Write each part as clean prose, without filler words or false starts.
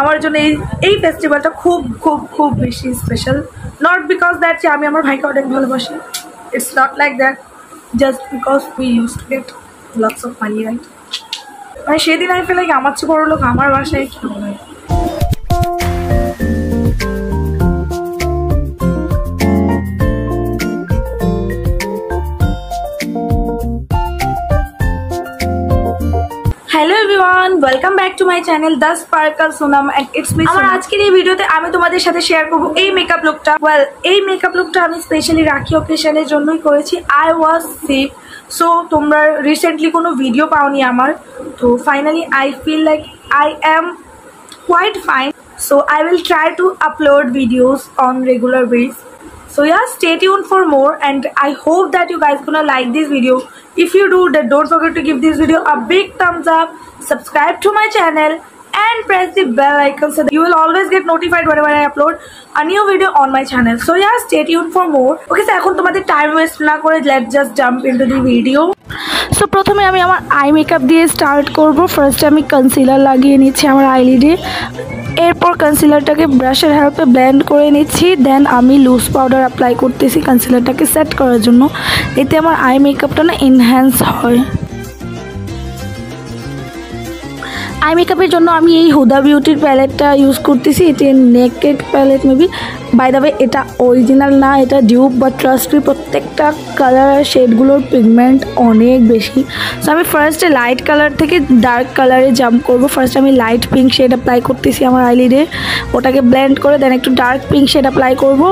আমার জন্য এই ফেস্টিভ্যালটা খুব খুব খুব বেশি স্পেশাল, নট বিকজ দ্যাট যে আমি আমার ভাইকে অনেক ভালোবাসি, it's not like that, just because we use to get lots of money, right? মানে সেদিন আমি ফিল লাইক আমার চেয়ে বড় লোক আমার বাসায় কেউ নয়। Hello everyone, welcome back to my channel the sparkle Sonam and it's me. আমার আজকের এই ভিডিওতে আমি তোমাদের সাথে শেয়ার করব এই মেকআপ লুকটা। ওয়েল, এই মেকআপ লুকটা আমি স্পেশালি রাখি অকেশনের জন্যই করেছি। আই ওয়াজ সিক, সো তোমরা রিসেন্টলি কোনো ভিডিও পাওনি আমার, তো finally I feel like I am quite fine, so I will try to upload videos on regular basis. So yeah, stay tuned for more and I hope that you guys gonna like this video. If you do, then don't forget to give this video a big thumbs up, subscribe to my channel and press the bell icon so that you will always get notified whenever I upload a new video on my channel. So yeah, stay tuned for more. Okay, so এখন তোমাদের time waste না করে let's just jump into the video. So প্রথমে আমি আমার eye makeup দিয়ে start করব। ফার্স্টে আমি কনসিলার লাগিয়ে নিচ্ছি আমার আইলিডে, এরপর কনসিলারটাকে ব্রাশের হেল্পে ব্লেন্ড করে নিচ্ছি। দেন আমি লুজ পাউডার অ্যাপ্লাই করতেছি কনসিলারটাকে সেট করার জন্য, এতে আমার আই মেকআপটা না এনহ্যান্স হয়। আই মেকআপের জন্য আমি এই হুদা বিউটির প্যালেটটা ইউজ করতেছি, এটি naked palette maybe. By the way, এটা অরিজিনাল না, এটা ডিউপ, বাট ট্রাস্ট মি প্রত্যেকটা কালার আর শেডগুলোর পিগমেন্ট অনেক বেশি। সো আমি ফার্স্টে লাইট কালার থেকে ডার্ক কালারে জাম্প করব। ফার্স্ট আমি লাইট পিঙ্ক শেড অ্যাপ্লাই করতেছি আমার আইলিডে, ওটাকে ব্লেন্ড করে দেন একটু ডার্ক পিঙ্ক শেড অ্যাপ্লাই করব।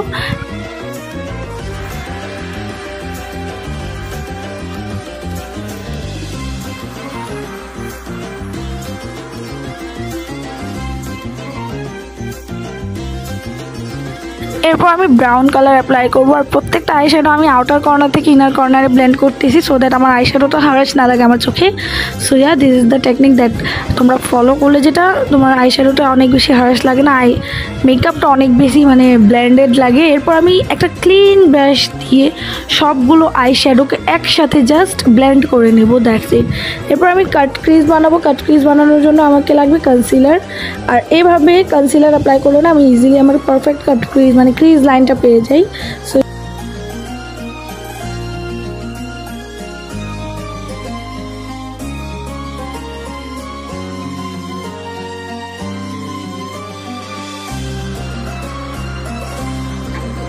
এরপর আমি ব্রাউন কালার অ্যাপ্লাই করবো, আর প্রত্যেকটা আইশ্যাডো আমি আউটার কর্নার থেকে ইনার কর্নারে ব্লেন্ড করতেছি সো দ্যাট আমার আইশ্যাডোটা হারাস না লাগে আমার চোখে। So yeah, this is the technique that তোমরা ফলো করলে যেটা তোমার আইশ্যাডোটা অনেক বেশি হারাস লাগে না, মেকআপটা অনেক বেশি মানে ব্লেন্ডেড লাগে। এরপর আমি একটা ক্লিন ব্রাশ দিয়ে সবগুলো আইশ্যাডোকে একসাথে জাস্ট ব্লেন্ড করে নেব, দ্যাটস ইট। এরপর আমি কাট ক্রিজ বানাবো। কাট ক্রিজ বানানোর জন্য আমাকে লাগবে কনসিলার, আর এইভাবে কনসিলার অ্যাপ্লাই করলে না আমি ইজিলি আমার পারফেক্ট কাট ক্রিজ মানে ক্রিজ লাইনটা পেয়ে যাই। সো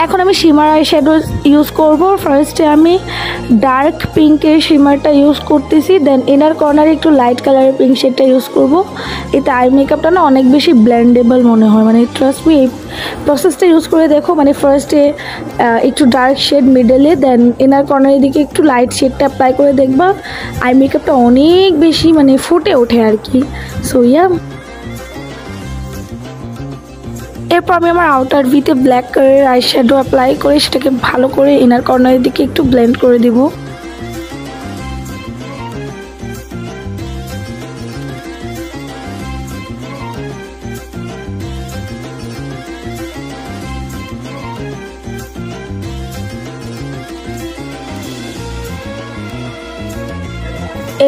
এখন আমি শিমার আই শ্যাডো ইউজ করব। ফার্স্টে আমি ডার্ক পিঙ্কের শিমারটা ইউজ করতেছি, দেন ইনার কর্নারে একটু লাইট কালারের পিঙ্ক শেডটা ইউজ করব। এতে আই মেকআপটা না অনেক বেশি ব্লেন্ডেবল মনে হয়, মানে ট্রাস্ট মি এই প্রসেসটা ইউজ করে দেখো। মানে ফার্স্টে একটু ডার্ক শেড মিডলে, দেন ইনার কর্নারের দিকে একটু লাইট শেডটা অ্যাপ্লাই করে দেখবা আই মেকআপটা অনেক বেশি মানে ফুটে ওঠে আর কি। সো ইয়া, এরপর আমি আমার আউটার ভিতে ব্ল্যাক কালারের আই শ্যাডো অ্যাপ্লাই করে সেটাকে ভালো করে ইনার কর্নারের দিকে একটু ব্লেন্ড করে দিব।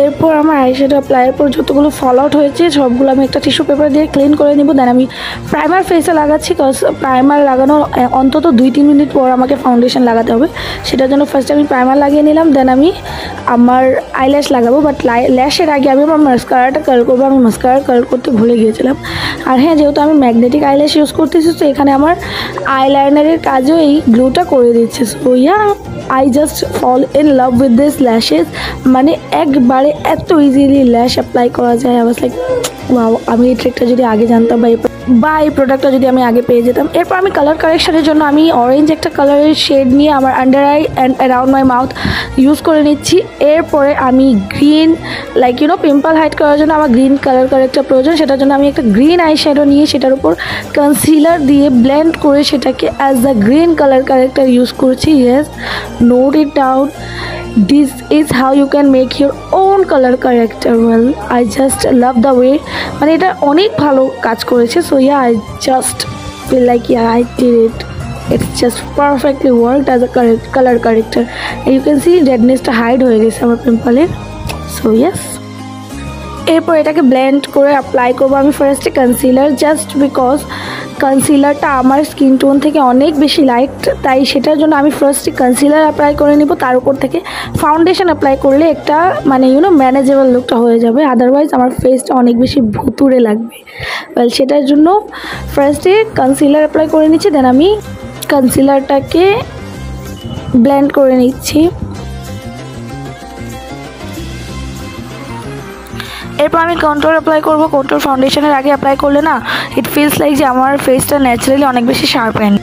এরপর আমার আইশ্যাডো অ্যাপ্লাইয়ের পর যতগুলো ফল আউট হয়েছে সবগুলো আমি একটা টিস্যু পেপার দিয়ে ক্লিন করে নিব। দেন আমি প্রাইমার ফেসে লাগাচ্ছি, কজ প্রাইমার লাগানোর অন্তত 2-3 মিনিট পর আমাকে ফাউন্ডেশন লাগাতে হবে, সেটার জন্য ফার্স্ট আমি প্রাইমার লাগিয়ে নিলাম। দেন আমি আমার আইল্যাশ লাগাবো, বাট ল্যাশের আগে আমি আমার মাস্কারাটা কালার করবো। আমি মাস্কারা কালার করতে ভুলে গিয়েছিলাম। আর হ্যাঁ, যেহেতু আমি ম্যাগনেটিক আইল্যাশ ইউজ করতেছি তো এখানে আমার আইলাইনারের কাজও এই গ্লুটা করে দিচ্ছে। So yeah, I just fall in love with this lashes, মানে একবারে এত ইজিলি ল্যাশ অ্যাপ্লাই করা যায়। আই ওয়াজ লাইক ওয়াও, আমি এই ট্রিকটা যদি আগে জানতাম বা এই প্রোডাক্টটা যদি আমি আগে পেয়ে যেতাম। এরপর আমি কালার কারেকশনের জন্য আমি অরেঞ্জ একটা কালারের শেড নিয়ে আমার under eye and around my mouth use করে নিচ্ছি। এরপরে আমি গ্রিন লাইক পিম্পল হাইড করার জন্য আমার গ্রিন কালার কারেক্টার প্রয়োজন, সেটার জন্য আমি একটা গ্রিন আই শ্যাডো নিয়ে সেটার উপর কনসিলার দিয়ে ব্লেন্ড করে সেটাকে as the green colour corrector use করছি। Yes, note it down, this is how you can make your own color corrector. Well, I just love the way, মানে এটা অনেক ভালো কাজ করেছে। So yeah, I just feel like yeah, I did it. It's just perfectly worked as a color corrector. And you can see redness টা hide হয়ে গেছে আমার পিম্পলের। So yes, এরপর এটাকে ব্লেন্ড করে অ্যাপ্লাই করবো আমি ফার্স্টে কনসিলার, জাস্ট বিকজ কনসিলারটা আমার স্কিন টোন থেকে অনেক বেশি লাইট, তাই সেটার জন্য আমি ফার্স্টে কনসিলার অ্যাপ্লাই করে নিব, তার উপর থেকে ফাউন্ডেশন অ্যাপ্লাই করলে একটা মানে ম্যানেজেবল লুকটা হয়ে যাবে, আদারওয়াইজ আমার ফেসটা অনেক বেশি ভুতুড়ে লাগবে। ওয়েল সেটার জন্য ফার্স্টে কনসিলার অ্যাপ্লাই করে নিচ্ছি, দেন আমি কনসিলারটাকে ব্লেন্ড করে নিচ্ছি। এরপর আমি কন্ট্রোল অ্যাপ্লাই করবো। কন্ট্রোল ফাউন্ডেশনের আগে অ্যাপ্লাই করলে না ইট ফিলস লাইক যে আমার ফেসটা ন্যাচারালি অনেক বেশি শার্পেন,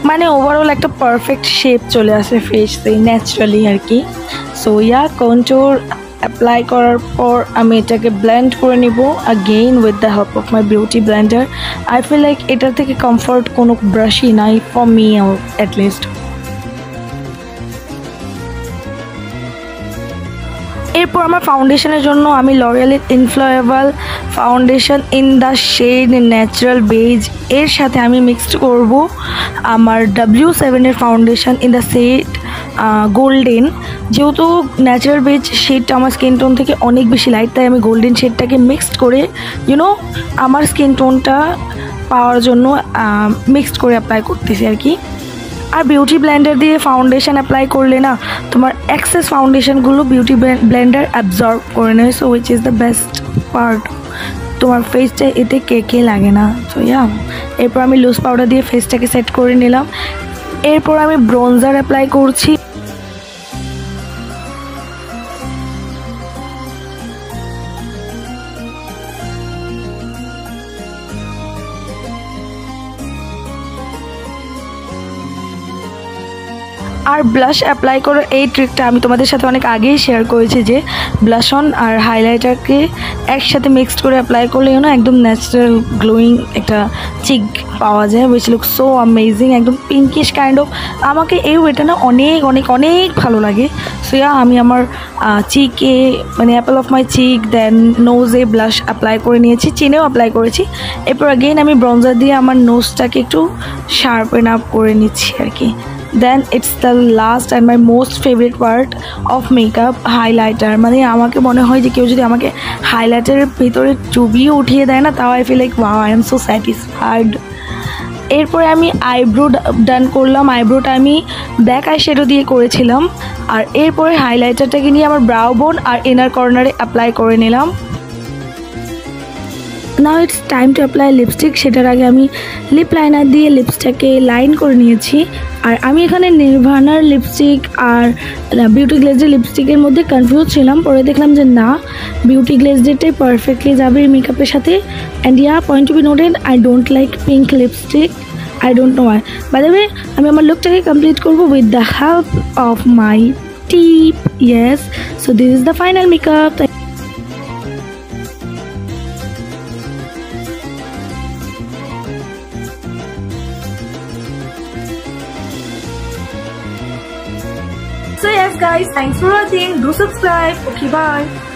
মানে ওভারঅল একটা পারফেক্ট শেপ চলে আসে ফেসে ন্যাচারালি আর কি। সো ইয়া কন্ট্রোল অ্যাপ্লাই করার পর আমি এটাকে ব্লেন্ড করে নিব again with the help of my beauty blender. I feel like এটার থেকে কমফর্ট কোনো ব্রাশই নাই ফর মি অ্যাটলিস্ট। এরপর আমার ফাউন্ডেশনের জন্য আমি লরিয়ালের infallible foundation in the shade natural beige এর সাথে আমি মিক্সড করব আমার W7 foundation in the shade golden. যেহেতু ন্যাচারাল বেজ শেডটা আমার স্কিন টোন থেকে অনেক বেশি লাইট, তাই আমি গোল্ডেন শেডটাকে মিক্সড করে আমার স্কিন টোনটা পাওয়ার জন্য মিক্সড করে অ্যাপ্লাই করতেছি আর কি। আর বিউটি ব্লেন্ডার দিয়ে ফাউন্ডেশন অ্যাপ্লাই করলে না তোমার এক্সেস ফাউন্ডেশনগুলো বিউটি ব্লেন্ডার অ্যাবজর্ব করে নেয়, so which is the best part. তোমার ফেসটা এতে কে লাগে না। সো ইয়া এরপর আমি লুজ পাউডার দিয়ে ফেসটাকে সেট করে নিলাম। এরপর আমি ব্রোঞ্জার অ্যাপ্লাই করছি। আর ব্লাশ অ্যাপ্লাই করার এই ট্রিকটা আমি তোমাদের সাথে অনেক আগেই শেয়ার করেছি, যে ব্লাশ অন আর হাইলাইটারকে একসাথে মিক্সড করে অ্যাপ্লাই করলে একদম ন্যাচারাল গ্লোয়িং একটা চিক পাওয়া যায়, উইচ লুক সো অ্যামেজিং, একদম পিঙ্কিশ কাইন্ড অফ। আমাকে এই ওয়েটা না অনেক অনেক অনেক ভালো লাগে। সো ইয়া আমি আমার চিকে মানে apple of my cheek then নোজে ব্লাশ অ্যাপ্লাই করে নিয়েছি, চিনেও অ্যাপ্লাই করেছি। এরপর অ্যাগেইন আমি ব্রঞ্জার দিয়ে আমার নোজটাকে একটু শার্পেন আপ করে নিচ্ছি আর কি। Then it's the last and my most favourite part of makeup, highlighter. মানে আমাকে মনে হয় যে কেউ যদি আমাকে হাইলাইটারের ভিতরে চুবিয়ে উঠিয়ে দেয় না, তাও I feel like wow I am so satisfied. এরপরে আমি আইব্রো ডান করলাম। আইব্রোটা আমি ব্ল্যাক আই শ্যাডো দিয়ে করেছিলাম। আর এরপরে হাইলাইটারটাকে নিয়ে আমার ব্রাউ বোন আর ইনার কর্নারে অ্যাপ্লাই করে নিলাম। Now it's time to apply lipstick. সেটার আগে আমি লিপ লাইনার দিয়ে লিপসটাকে লাইন করে নিয়েছি। আর আমি এখানে নির্ভানার লিপস্টিক আর বিউটি গ্লেজের লিপস্টিকের মধ্যে কনফিউজ ছিলাম, পরে দেখলাম যে না, বিউটি গ্লেজেরটাই পারফেক্টলি যাবে এই মেকআপের সাথে। And yeah point to be noted, I don't like pink lipstick, I don't know why. By the way আমি আমার লুকটাকে কমপ্লিট করবো with the help of my tip. Yes, so this is the final makeup. So yes guys, thanks for watching. Do subscribe. Okay, bye.